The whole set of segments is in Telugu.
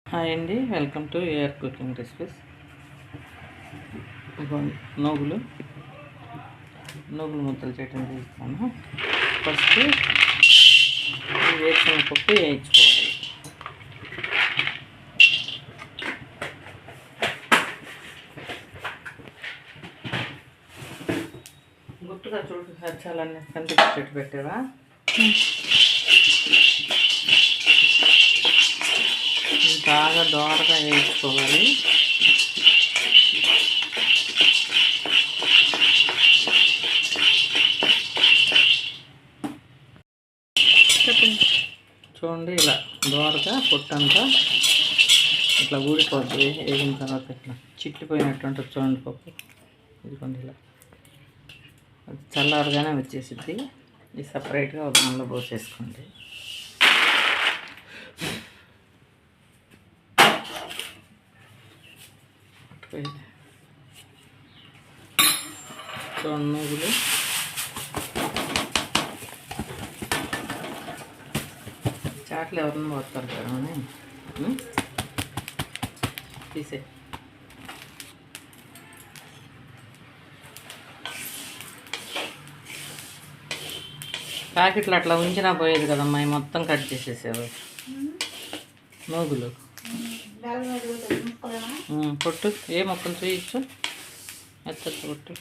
హాయ్ అండి, welcome to A R cooking recipes. నూగులు ముద్దలు చేయడం చేస్తాను. ఫస్ట్ వేసిన పప్పు వేయించుకోవాలి. గుట్టుగా చూడు హెచ్చాలన్నీ కనిపించేట్టు పెట్టావా? బాగా దోరగా వేయించుకోవాలి. చూడండి, ఇలా దోరగా పొట్టంతా ఇట్లా ఊడిపోద్ది. వేగిన తర్వాత ఇట్లా చిట్లిపోయినట్టు ఉంటుంది. చూడండి పప్పు ఇదిగోండి, ఇలా అది చల్లారగానే వచ్చేసిద్ది. ఇది సపరేట్గా ఒక దానిలో పోసేసుకోండి. చూడండి, నూగులు చాట్లు ఎవరన్నా పోతారు కదా అని తీసే. ప్యాకెట్లు అట్లా ఉంచినా పోయేది కదమ్మా, మొత్తం కట్ చేసేసావు. నూగులు పొట్టు ఏ మొక్కలు చేయొచ్చు, ఎత్త పొట్టు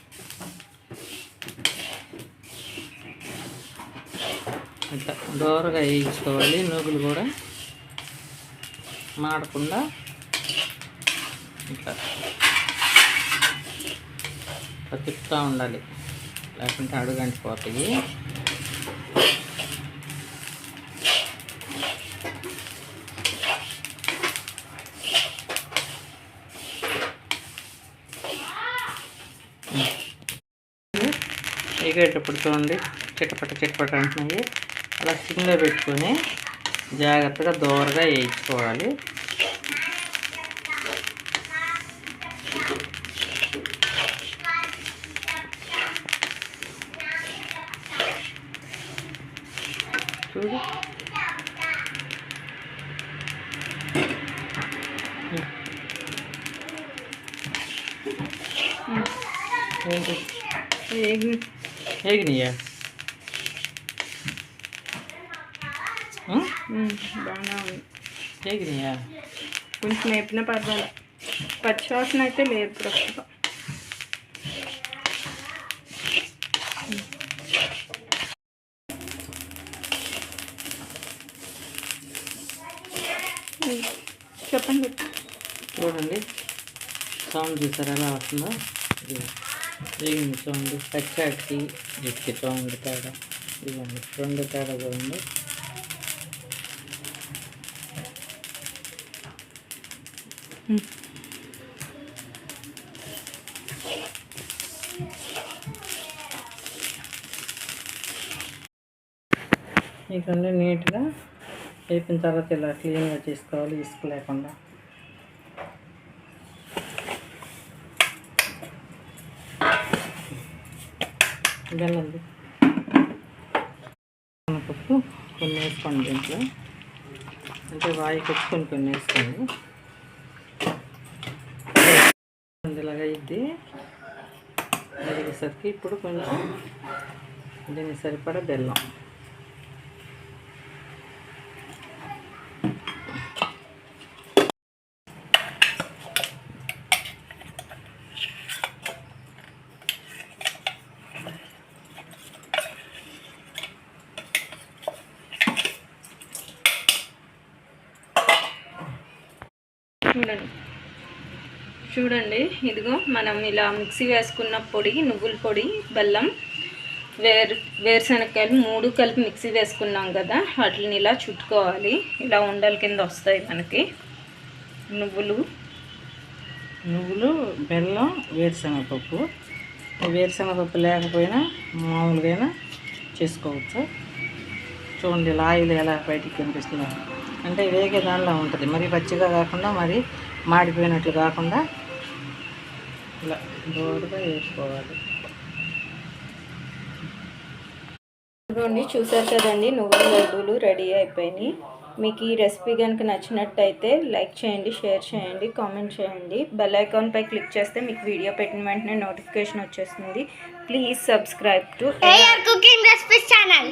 ఇట్లా దోరగా వేయించుకోవాలి. నూగులు కూడా మాడకుండా ఇట్లా తిప్పుతూ ఉండాలి, లేకుంటే అడుగంటిపోతాయి. ఎగేటప్పుడు చూడండి చిట్టపట్ట అంటున్నాయి. అలా సిమ్లో పెట్టుకొని జాగ్రత్తగా దోరగా వేయించుకోవాలి. చూడు, ఏగినాయా? బాగా ఉంది. ఏగినాయా? కొంచెం వేపిన పర్వాలేదు. పచ్చివాసన అయితే లేదు ప్రస్తుతం. చెప్పండి. చూడండి, సౌండ్ చూసారు ఎలా వస్తుందో. వేగింది చూడండి. పచ్చాటికి ఇటుకి చూడండి తేడా. ఇవ్వండి రెండు తేడా చూడండి. ఇవన్నీ నీట్గా వేపిన తర్వాత ఇలా క్లీన్గా చేసుకోవాలి, ఇసుక లేకుండా. బెల్లం పప్పు కొన్ని వేసుకోండి దీంట్లో, అంటే వాయి కొట్టుకొని కొన్ని వేసుకోండి. ఇలాగ ఇది వేసేసరికి ఇప్పుడు కొంచెం దీనికి సరిపడా బెల్లం. చూడండి ఇదిగో మనం ఇలా మిక్సీ వేసుకున్న పొడి, నువ్వుల పొడి, బెల్లం, వేరుశనగకాయలు 3 కలిపి మిక్సీ వేసుకున్నాం కదా, వాటిని ఇలా చుట్టుకోవాలి. ఇలా ఉండల కింద వస్తాయి మనకి. నువ్వులు, బెల్లం, వేరుశనగపప్పు. వేరుశనగపప్పు లేకపోయినా మామూలుగా చేసుకోవచ్చు. చూడండి, ఇలా ఆయిల్ ఎలా బయటికి కనిపిస్తుందో, అంటే వేగే దానిలో ఉంటుంది. మరి పచ్చిగా కాకుండా, మరి మాడిపోయినట్లు కాకుండా ఇలా దోరగా వేసుకోవాలి. చూసారు కదండి, నువ్వుల లడ్డూలు రెడీ అయిపోయినాయి. మీకు ఈ రెసిపీ కనుక నచ్చినట్టయితే లైక్ చేయండి, షేర్ చేయండి, కామెంట్ చేయండి. బెల్ ఐకాన్పై క్లిక్ చేస్తే మీకు వీడియో పెట్టిన వెంటనే నోటిఫికేషన్ వచ్చేస్తుంది. Please subscribe to AR Cooking Recipes channel.